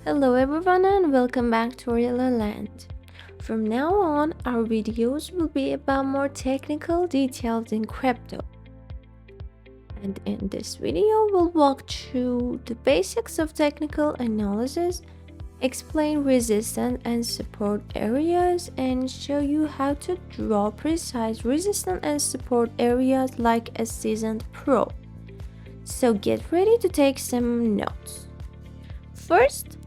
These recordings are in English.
Hello everyone and welcome back to Real Land. From now on, our videos will be about more technical details in crypto. And in this video, we'll walk through the basics of technical analysis, explain resistance and support areas, and show you how to draw precise resistance and support areas like a seasoned pro. So get ready to take some notes. First,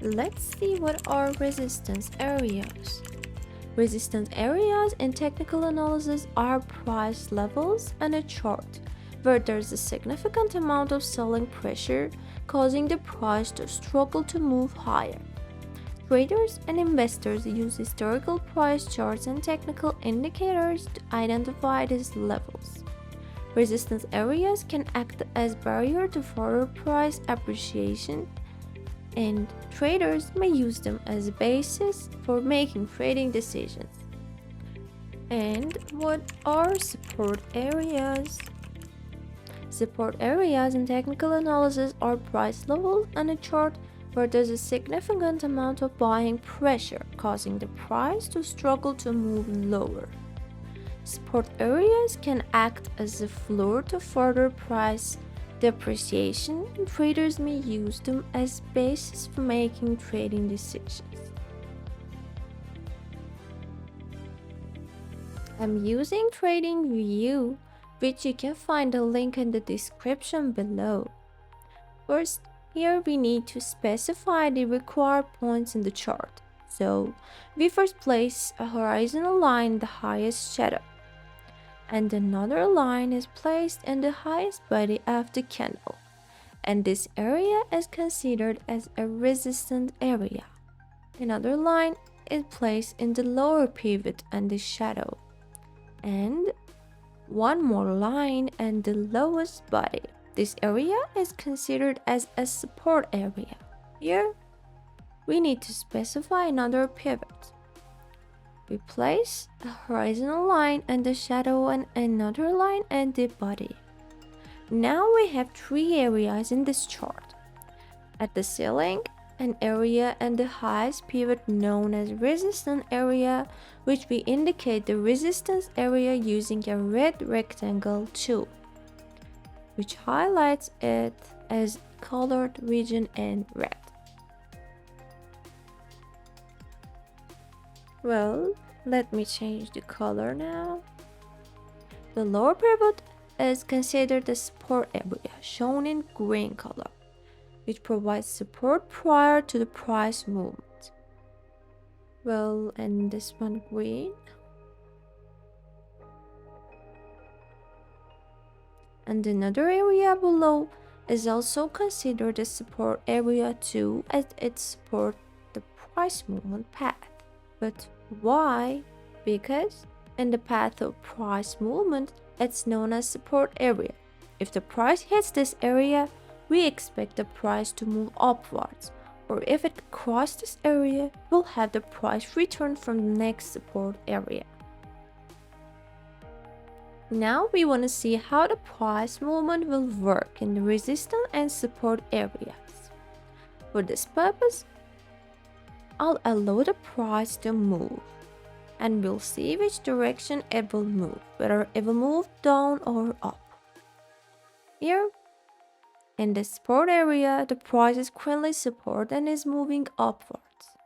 let's see what are resistance areas. Resistance areas in technical analysis are price levels and a chart where there's a significant amount of selling pressure causing the price to struggle to move higher. Traders and investors use historical price charts and technical indicators to identify these levels. Resistance areas can act as barrier to further price appreciation, and traders may use them as a basis for making trading decisions. And what are support areas? Support areas in technical analysis are price levels on a chart where there's a significant amount of buying pressure causing the price to struggle to move lower. Support areas can act as a floor to further price depreciation, and traders may use them as basis for making trading decisions. I'm using TradingView, which you can find a link in the description below. First, here we need to specify the required points in the chart. So, we first place a horizontal line in the highest shadow, and another line is placed in the highest body of the candle, and this area is considered as a resistance area. Another line is placed in the lower pivot and the shadow, and one more line in the lowest body. This area is considered as a support area. Here, we need to specify another pivot. We place a horizontal line in the shadow and another line in the body. Now we have three areas in this chart. At the ceiling, an area and the highest pivot known as resistance area, which we indicate the resistance area using a red rectangle tool, which highlights it as colored region in red. Well, let me change the color now. The lower pivot is considered the support area, shown in green color, which provides support prior to the price movement. Well, and this one green. And another area below is also considered a support area too, as it supports the price movement path. But why? Because in the path of price movement, it's known as support area. If the price hits this area, we expect the price to move upwards, or if it crosses this area, we'll have the price return from the next support area. Now we want to see how the price movement will work in the resistance and support areas. For this purpose, I'll allow the price to move, and we'll see which direction it will move, whether it will move down or up. Here, in the support area, the price is currently support and is moving upwards.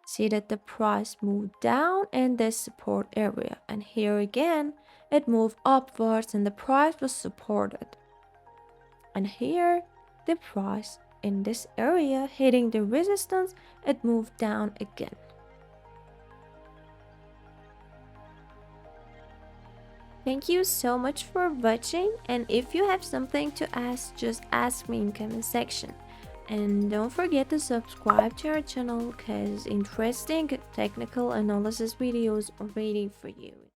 See that the price moved down in this support area, and here again, it moved upwards and the price was supported. And here, the price in this area hitting the resistance, it moved down again. Thank you so much for watching, and if you have something to ask, just ask me in comment section. And don't forget to subscribe to our channel because interesting technical analysis videos are waiting for you.